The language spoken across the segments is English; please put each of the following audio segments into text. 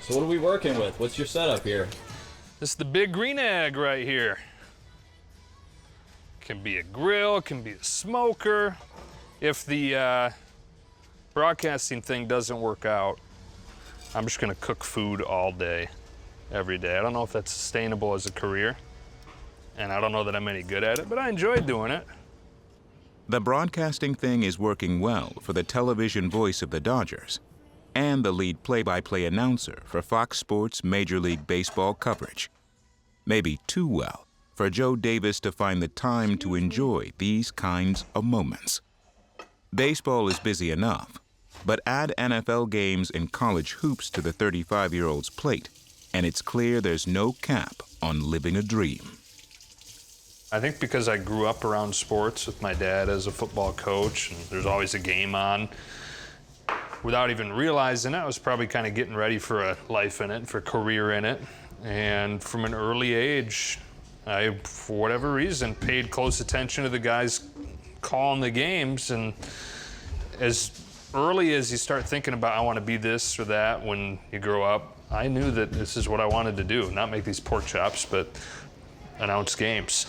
So what are we working with? What's your setup here? This is the big green egg right here. Can be a grill, can be a smoker. If the broadcasting thing doesn't work out, I'm just gonna cook food all day, every day. I don't know if that's sustainable as a career, and I don't know that I'm any good at it, but I enjoy doing it. The broadcasting thing is working well for the television voice of the Dodgers and the lead play-by-play announcer for Fox Sports Major League Baseball coverage. Maybe too well for Joe Davis to find the time to enjoy these kinds of moments. Baseball is busy enough, but add NFL games and college hoops to the 35-year-old's plate, and it's clear there's no cap on living a dream. I think because I grew up around sports with my dad as a football coach, and there's always a game on, without even realizing it, I was probably kind of getting ready for a life in it, for a career in it. And from an early age, I, for whatever reason, paid close attention to the guys calling the games. And as early as you start thinking about, I want to be this or that when you grow up, I knew that this is what I wanted to do, not make these pork chops, but announce games.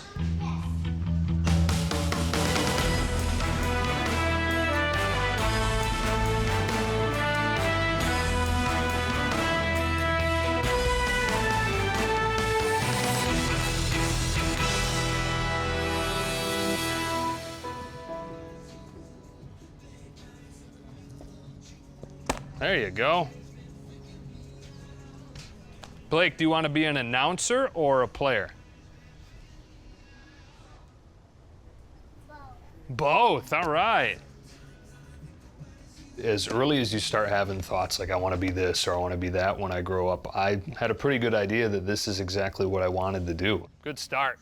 There you go. Blake, do you want to be an announcer or a player? Both, all right. As early as you start having thoughts like I want to be this or I want to be that when I grow up, I had a pretty good idea that this is exactly what I wanted to do. Good start.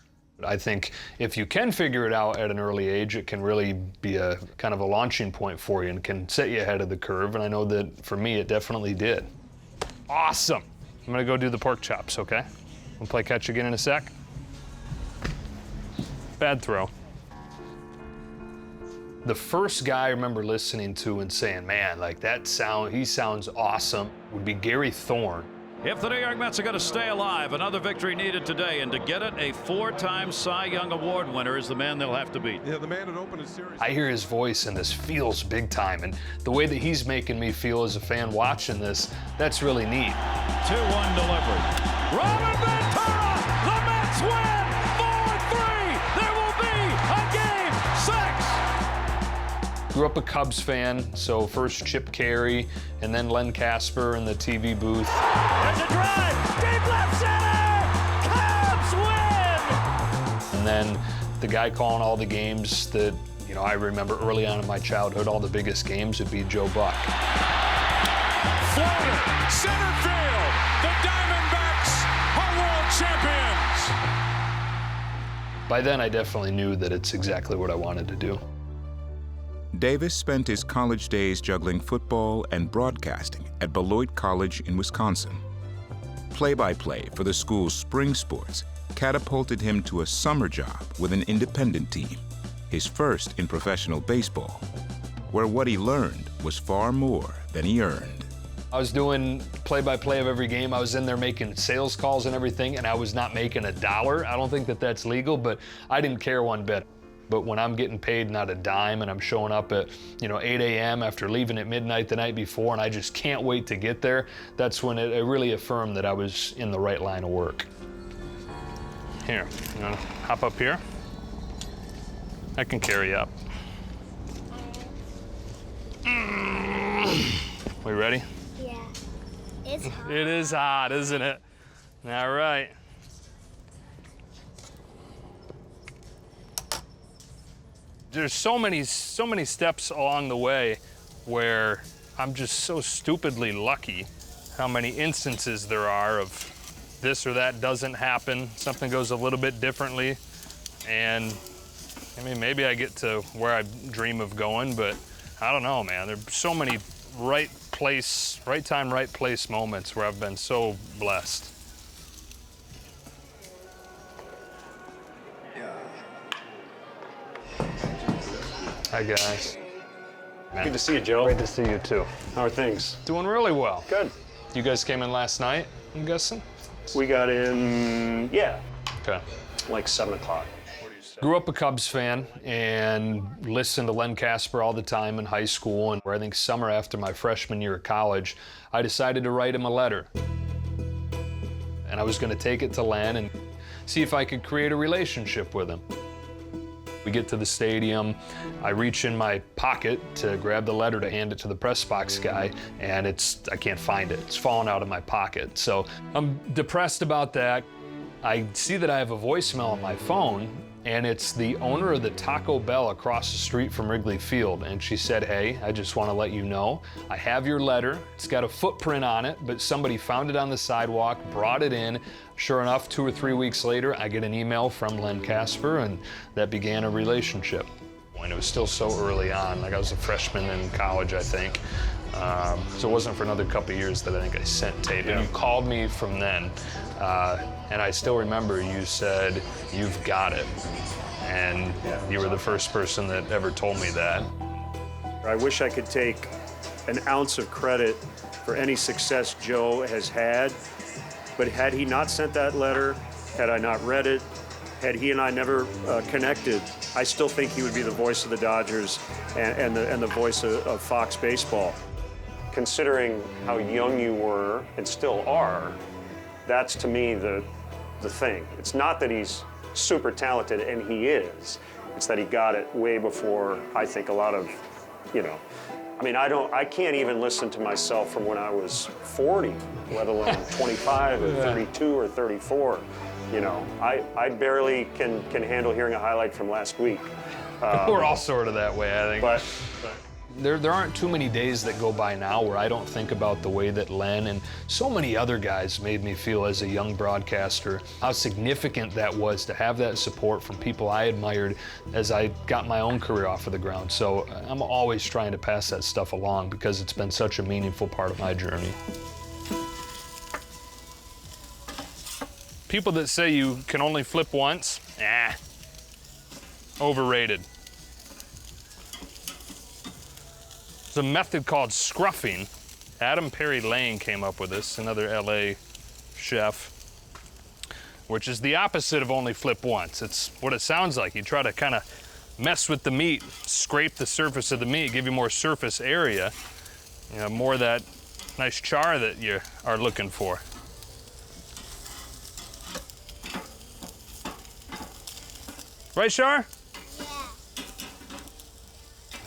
I think if you can figure it out at an early age, it can really be a kind of a launching point for you and can set you ahead of the curve. And I know that for me, it definitely did. Awesome. I'm gonna go do the pork chops, okay? We'll play catch again in a sec. Bad throw. The first guy I remember listening to and saying, man, like he sounds awesome, would be Gary Thorne. If the New York Mets are going to stay alive, another victory needed today, and to get it, a 4-time Cy Young Award winner is the man they'll have to beat. Yeah, the man that opened his series. I hear his voice and this feels big time, and the way that he's making me feel as a fan watching this, that's really neat. 2-1 delivery. Robin Ventura! The Mets win! 4-3! There will be a Game 6! Grew up a Cubs fan, so first Chip Carey, and then Len Casper in the TV booth. There's a drive! Deep left center! Cubs win! And then the guy calling all the games that, you know, I remember early on in my childhood, all the biggest games would be Joe Buck. Floater, center field! The Diamondbacks are world champions! By then, I definitely knew that it's exactly what I wanted to do. Davis spent his college days juggling football and broadcasting at Beloit College in Wisconsin. Play-by-play for the school's spring sports catapulted him to a summer job with an independent team, his first in professional baseball, where what he learned was far more than he earned. I was doing play-by-play of every game. I was in there making sales calls and everything, and I was not making $1. I don't think that that's legal, but I didn't care one bit. But when I'm getting paid not a dime and I'm showing up at, 8 a.m. after leaving at midnight the night before and I just can't wait to get there, that's when it really affirmed that I was in the right line of work. Here, you wanna hop up here? I can carry you up. We ready? Yeah. It's hot. It is hot, isn't it? All right. There's so many steps along the way where I'm just so stupidly lucky how many instances there are of this or that doesn't happen, something goes a little bit differently, and I mean, maybe I get to where I dream of going, but I don't know, man. There's so many right place, right time, right place moments where I've been so blessed. Hi, guys. Good to see you, Joe. Great to see you, too. How are things? Doing really well. Good. You guys came in last night, I'm guessing? We got in, yeah, Okay. like 7 o'clock. Grew up a Cubs fan and listened to Len Casper all the time in high school. And I think summer after my freshman year of college, I decided to write him a letter. And I was going to take it to Len and see if I could create a relationship with him. We get to the stadium, I reach in my pocket to grab the letter to hand it to the press box guy, and I can't find it. It's fallen out of my pocket. So I'm depressed about that. I see that I have a voicemail on my phone, and it's the owner of the Taco Bell across the street from Wrigley Field. And she said, hey, I just want to let you know, I have your letter. It's got a footprint on it, but somebody found it on the sidewalk, brought it in. Sure enough, 2 or 3 weeks later, I get an email from Len Casper, and that began a relationship. And it was still so early on, like I was a freshman in college, I think. So it wasn't for another couple of years that I think I sent tape. And you called me from then, and I still remember you said, you've got it. And you were the first person that ever told me that. I wish I could take an ounce of credit for any success Joe has had, but had he not sent that letter, had I not read it, had he and I never connected, I still think he would be the voice of the Dodgers and the voice of Fox Baseball. Considering how young you were and still are, that's to me the thing. It's not that he's super talented, and he is. It's that he got it way before I think a lot of, I mean, I can't even listen to myself from when I was 40, let alone 25 or 32 or 34. I barely can handle hearing a highlight from last week. We're all sort of that way, I think. But there aren't too many days that go by now where I don't think about the way that Len and so many other guys made me feel as a young broadcaster, how significant that was to have that support from people I admired as I got my own career off of the ground. So I'm always trying to pass that stuff along because it's been such a meaningful part of my journey. People that say you can only flip once, overrated. There's a method called scruffing. Adam Perry Lane came up with this, another LA chef, which is the opposite of only flip once. It's what it sounds like. You try to kind of mess with the meat, scrape the surface of the meat, give you more surface area, more of that nice char that you are looking for. Right, Char?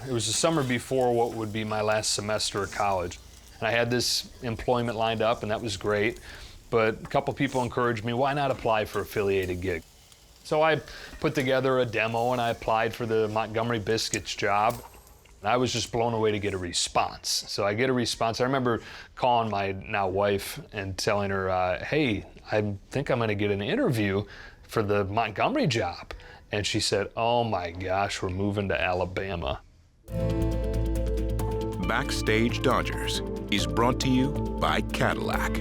It was the summer before what would be my last semester of college. And I had this employment lined up, and that was great. But a couple people encouraged me, why not apply for affiliated gig? So I put together a demo, and I applied for the Montgomery Biscuits job. And I was just blown away to get a response. So I get a response. I remember calling my now wife and telling her, hey, I think I'm gonna get an interview for the Montgomery job. And she said, oh my gosh, we're moving to Alabama. Backstage Dodgers is brought to you by Cadillac.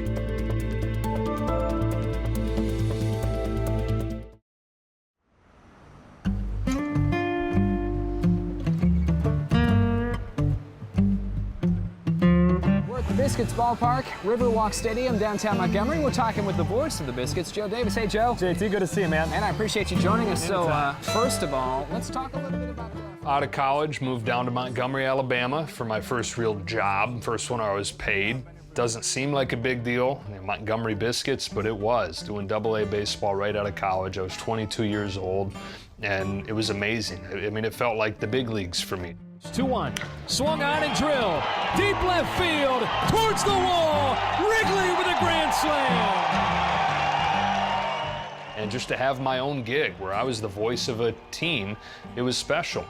We're at the Biscuits Ballpark, Riverwalk Stadium, downtown Montgomery. We're talking with the voice of the Biscuits, Joe Davis. Hey, Joe. JT, good to see you, man. And I appreciate you joining us. So, first of all, let's talk a little bit about Out of college, moved down to Montgomery, Alabama for my first real job, first one I was paid. Doesn't seem like a big deal, Montgomery Biscuits, but it was. Doing AA baseball right out of college. I was 22 years old, and it was amazing. I mean, it felt like the big leagues for me. 2-1. Swung on and drill. Deep left field. Towards the wall. Wrigley with a grand slam. And just to have my own gig where I was the voice of a team, it was special.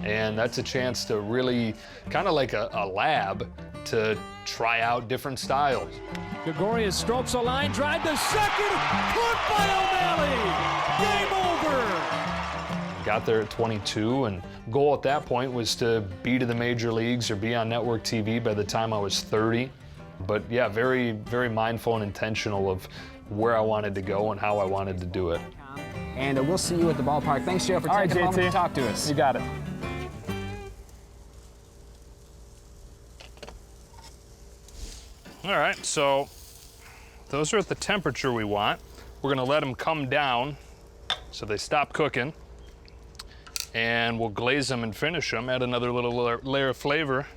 And that's a chance to really, kind of like a lab, to try out different styles. Gregorius strokes a line drive to second. Caught by O'Malley. Game over. Got there at 22, and goal at that point was to be to the major leagues or be on network TV by the time I was 30. But yeah, very, very mindful and intentional of where I wanted to go and how I wanted to do it. And we'll see you at the ballpark. Thanks, Joe, for taking a moment to talk to us. You got it. All right, so those are at the temperature we want. We're gonna let them come down so they stop cooking, and we'll glaze them and finish them, add another little layer of flavor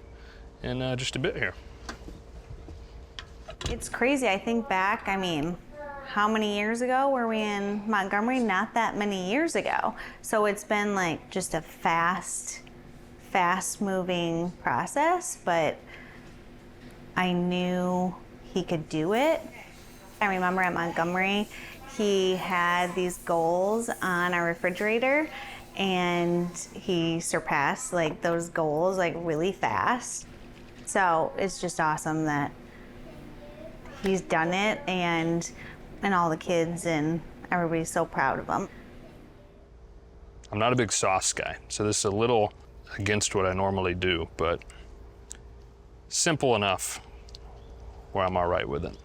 in just a bit here. It's crazy. I think back, I mean, how many years ago were we in Montgomery? Not that many years ago. So it's been like just a fast moving process, but I knew he could do it. I remember at Montgomery, he had these goals on our refrigerator, and he surpassed like those goals like really fast. So it's just awesome that he's done it, and all the kids and everybody's so proud of him. I'm not a big sauce guy, so this is a little against what I normally do, but simple enough where I'm all right with it.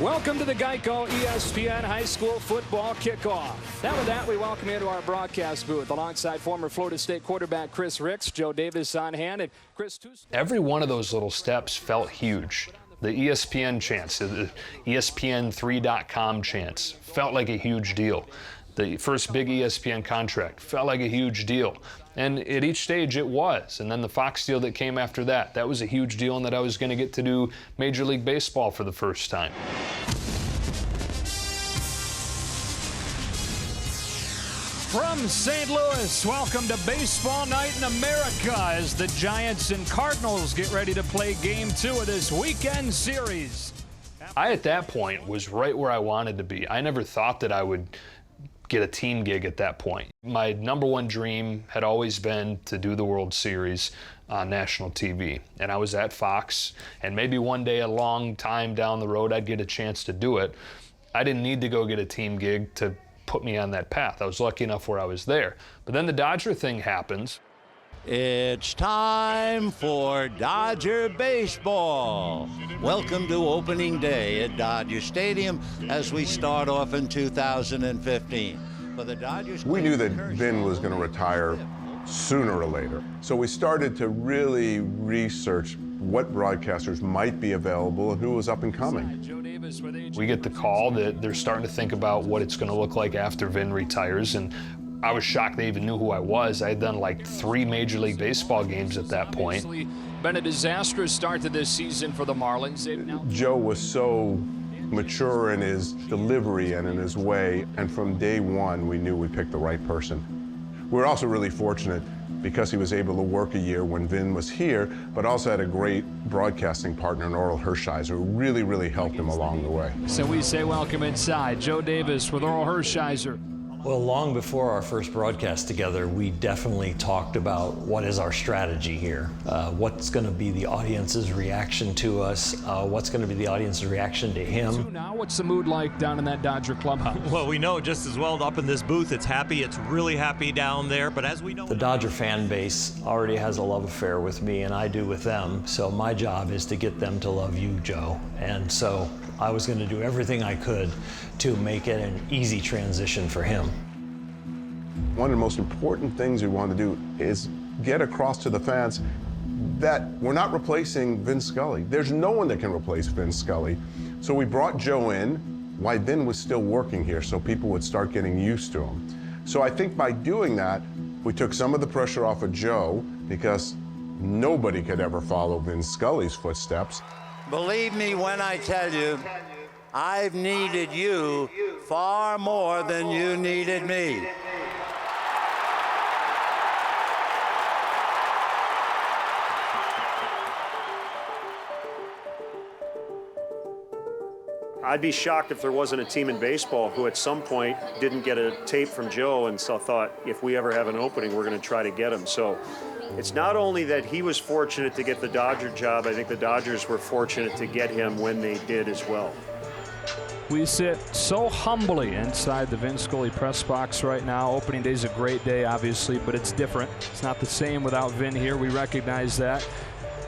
Welcome to the Geico ESPN High School Football Kickoff. Now with that, we welcome you to our broadcast booth alongside former Florida State quarterback Chris Ricks, Joe Davis on hand, and Chris Tucson. Every one of those little steps felt huge. The ESPN chants, the ESPN3.com chants felt like a huge deal. The first big ESPN contract felt like a huge deal. And at each stage it was. And then the Fox deal that came after that, that was a huge deal, and that I was going to get to do Major League Baseball for the first time. From St. Louis, welcome to Baseball Night in America as the Giants and Cardinals get ready to play Game 2 of this weekend series. I, at that point, was right where I wanted to be. I never thought that I would get a team gig at that point. My number one dream had always been to do the World Series on national TV. And I was at Fox, and maybe one day, a long time down the road, I'd get a chance to do it. I didn't need to go get a team gig to put me on that path. I was lucky enough where I was there. But then the Dodger thing happens. It's time for Dodger baseball. Welcome to opening day at Dodger Stadium as we start off in 2015. For the Dodgers, we knew that Vin was going to retire sooner or later. So we started to really research what broadcasters might be available and who was up and coming. We get the call that they're starting to think about what it's going to look like after Vin retires, and I was shocked they even knew who I was. I had done like 3 Major League Baseball games at that point. Been a disastrous start to this season for the Marlins. Joe was so mature in his delivery and in his way, and from day one we knew we picked the right person. We were also really fortunate because he was able to work a year when Vin was here, but also had a great broadcasting partner in Oral Hershiser who really, really helped him along the way. So we say welcome inside. Joe Davis with Oral Hershiser. Well, long before our first broadcast together, we definitely talked about what is our strategy here. What's going to be the audience's reaction to us? What's going to be the audience's reaction to him? Now, what's the mood like down in that Dodger clubhouse? Well, we know just as well up in this booth, it's happy. It's really happy down there. But as we know, the Dodger fan base already has a love affair with me, and I do with them. So my job is to get them to love you, Joe. And so I was going to do everything I could to make it an easy transition for him. One of the most important things we want to do is get across to the fans that we're not replacing Vin Scully. There's no one that can replace Vin Scully. So we brought Joe in while Vin was still working here so people would start getting used to him. So I think by doing that, we took some of the pressure off of Joe because nobody could ever follow Vin Scully's footsteps. Believe me when I tell you, I've needed you far more than you needed me. I'd be shocked if there wasn't a team in baseball who at some point didn't get a tape from Joe and so thought, if we ever have an opening, we're going to try to get him. So it's not only that he was fortunate to get the Dodger job, I think the Dodgers were fortunate to get him when they did as well. We sit so humbly inside the Vin Scully press box right now. Opening day is a great day, obviously, but it's different. It's not the same without Vin here. We recognize that.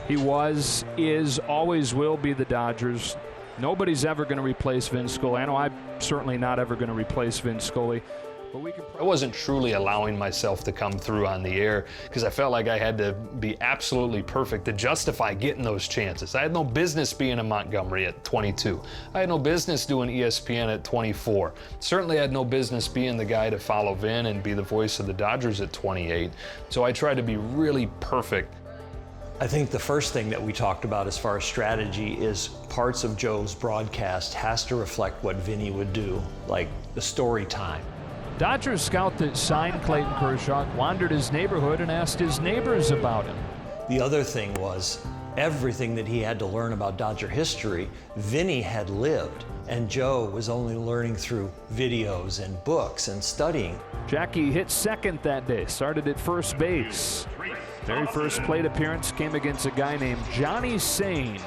He was, is, always will be the Dodgers. Nobody's ever going to replace Vin Scully. I know I'm certainly not ever going to replace Vin Scully. but we can. I wasn't truly allowing myself to come through on the air because I felt like I had to be absolutely perfect to justify getting those chances. I had no business being in Montgomery at 22. I had no business doing ESPN at 24. Certainly had no business being the guy to follow Vin and be the voice of the Dodgers at 28. So I tried to be really perfect. I think the first thing that we talked about as far as strategy is parts of Joe's broadcast has to reflect what Vinny would do, like the story time. Dodgers scout that signed Clayton Kershaw wandered his neighborhood and asked his neighbors about him. The other thing was everything that he had to learn about Dodger history, Vinny had lived, and Joe was only learning through videos and books and studying. Jackie hit second that day, started at first base. Very first plate appearance came against a guy named Johnny Sane.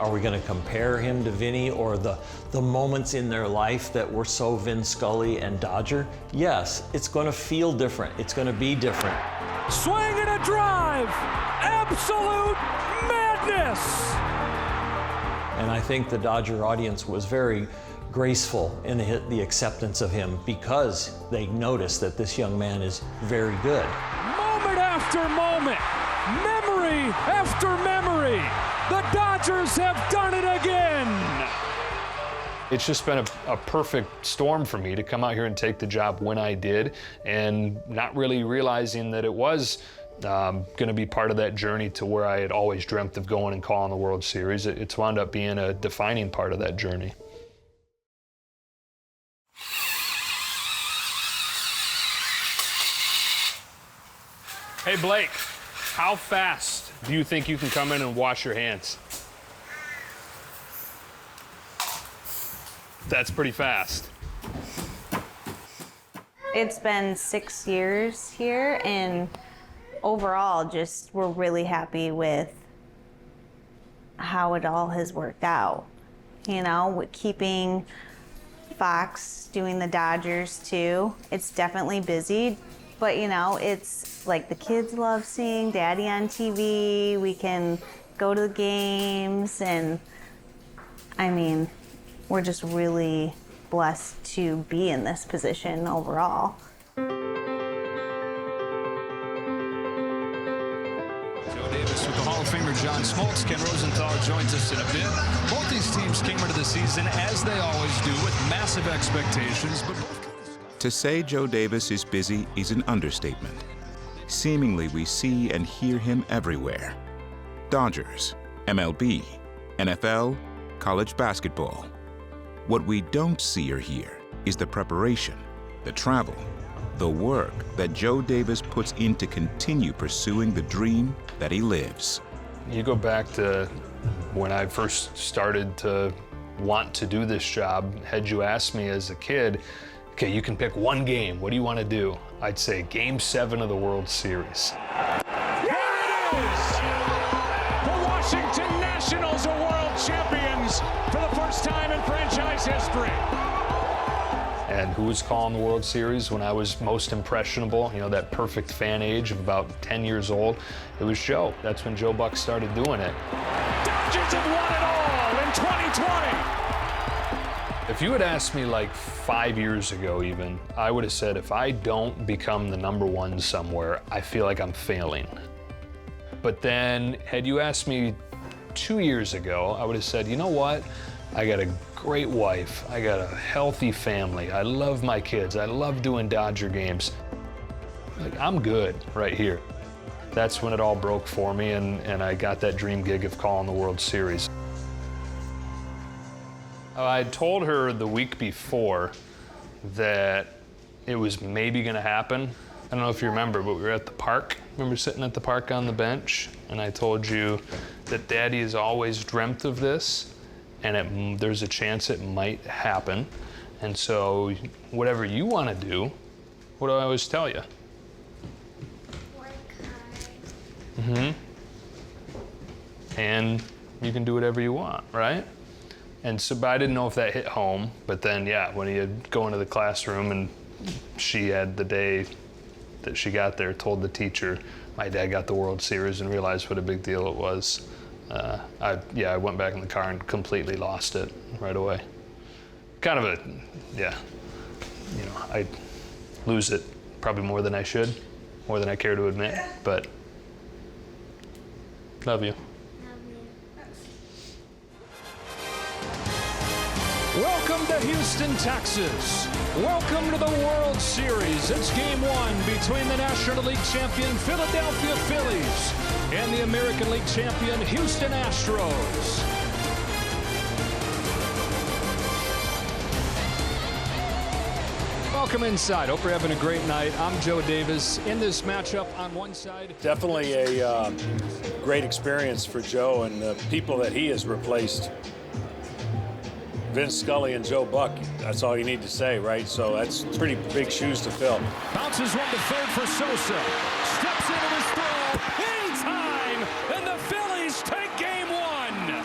Are we going to compare him to Vinny or the moments in their life that were so Vin Scully and Dodger? Yes, it's going to feel different. It's going to be different. Swing and a drive! Absolute madness! And I think the Dodger audience was very graceful in the acceptance of him because they noticed that this young man is very good. Moment after moment, memory after memory, the Dodgers have done it again! It's just been a perfect storm for me to come out here and take the job when I did, and not really realizing that it was going to be part of that journey to where I had always dreamt of going and calling the World Series. It's wound up being a defining part of that journey. Hey Blake, how fast do you think you can come in and wash your hands? That's pretty fast. It's been 6 years here, and overall, just we're really happy with how it all has worked out. You know, with keeping Fox doing the Dodgers too. It's definitely busy, but you know, it's like the kids love seeing Daddy on TV. We can go to the games, and I mean, we're just really blessed to be in this position overall. Joe Davis with the Hall of Famer John Smoltz. Ken Rosenthal joins us in a bit. Both these teams came into the season, as they always do, with massive expectations, but both... To say Joe Davis is busy is an understatement. Seemingly, we see and hear him everywhere. Dodgers, MLB, NFL, college basketball. What we don't see or hear is the preparation, the travel, the work that Joe Davis puts in to continue pursuing the dream that he lives. You go back to when I first started to want to do this job. Had you asked me as a kid, okay, you can pick one game, what do you want to do? I'd say Game 7 of the World Series. Here it is! The Washington Nationals are world champions for the first time in franchise history. And who was calling the World Series when I was most impressionable, you know, that perfect fan age of about 10 years old? It was Joe. That's when Joe Buck started doing it. Dodgers have won it all in 2020! If you had asked me like 5 years ago even, I would have said if I don't become the #1 somewhere, I feel like I'm failing. But then had you asked me 2 years ago, I would have said, you know what? I got a great wife. I got a healthy family. I love my kids. I love doing Dodger games. Like, I'm good right here. That's when it all broke for me, and I got that dream gig of calling the World Series. I told her the week before that it was maybe gonna happen. I don't know if you remember, but we were at the park. Remember sitting at the park on the bench? And I told you that Daddy has always dreamt of this, and there's a chance it might happen. And so whatever you wanna do, what do I always tell you? Work hard. And you can do whatever you want, right? And so, but I didn't know if that hit home, but then, yeah, when you go into the classroom and she had the day that she got there, told the teacher, my dad got the World Series, and realized what a big deal it was. I went back in the car and completely lost it right away. Kind of a, yeah, you know, lose it probably more than I should, more than I care to admit, but love you. Welcome to Houston, Texas. Welcome to the World Series. It's game one between the National League champion Philadelphia Phillies and the American League champion Houston Astros. Welcome inside. Hope you're having a great night. I'm Joe Davis. In this matchup on one side. Definitely a great experience for Joe and the people that he has replaced. Vince Scully and Joe Buck, that's all you need to say, right? So that's pretty big shoes to fill. Bounces one to third for Sosa. Steps into his throw. In time! And the Phillies take game one!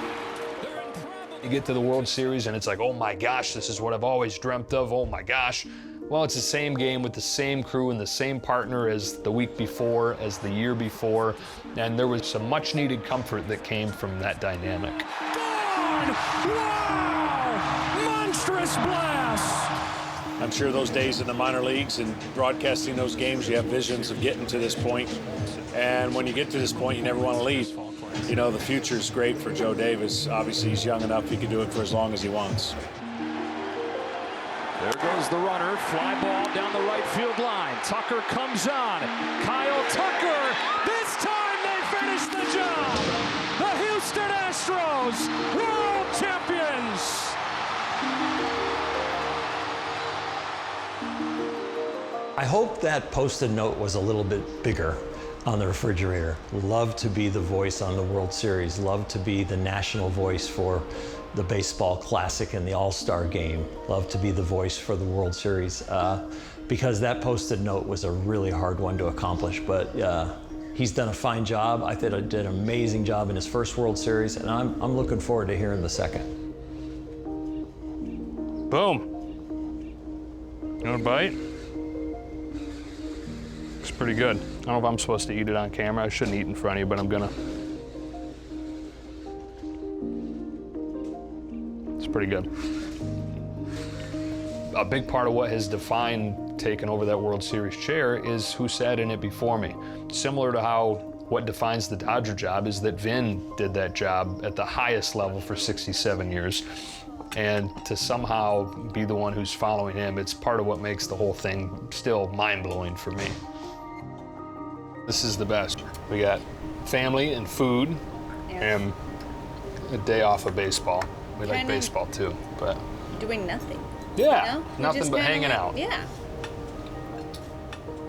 You get to the World Series and it's like, oh my gosh, this is what I've always dreamt of, oh my gosh. Well, it's the same game with the same crew and the same partner as the week before, as the year before, and there was some much needed comfort that came from that dynamic. Wow! Monstrous blast! I'm sure those days in the minor leagues and broadcasting those games, you have visions of getting to this point. And when you get to this point, you never want to leave. You know, the future's great for Joe Davis. Obviously, he's young enough, he can do it for as long as he wants. There goes the runner, fly ball down the right field line. Tucker comes on. Kyle Tucker, this time they finish the job. The Houston Astros, world champions. I hope that Post-it note was a little bit bigger on the refrigerator. Love to be the voice on the World Series. Love to be the national voice for the Baseball Classic and the All-Star Game. Love to be the voice for the World Series. Because that Post-it note was a really hard one to accomplish, but he's done a fine job. I thought he did an amazing job in his first World Series, and I'm looking forward to hearing the second. Boom. You want a bite? It's pretty good. I don't know if I'm supposed to eat it on camera. I shouldn't eat in front of you, but I'm gonna. It's pretty good. A big part of what has defined taking over that World Series chair is who sat in it before me. Similar to how what defines the Dodger job is that Vin did that job at the highest level for 67 years. And to somehow be the one who's following him, it's part of what makes the whole thing still mind-blowing for me. This is the best. We got family and food and a day off of baseball. We like baseball too, but. Doing nothing. Yeah, you know? nothing but hanging out. Yeah.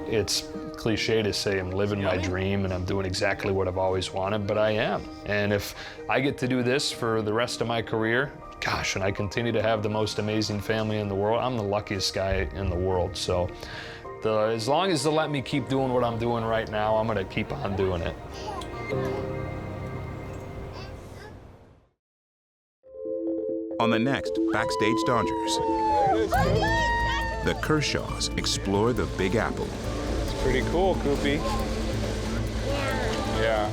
It's cliche to say I'm living my dream and I'm doing exactly what I've always wanted, but I am. And if I get to do this for the rest of my career, gosh, and I continue to have the most amazing family in the world, I'm the luckiest guy in the world. So as long as they'll let me keep doing what I'm doing right now, I'm gonna keep on doing it. On the next Backstage Dodgers, the Kershaws explore the Big Apple. It's pretty cool, Koopy. Yeah.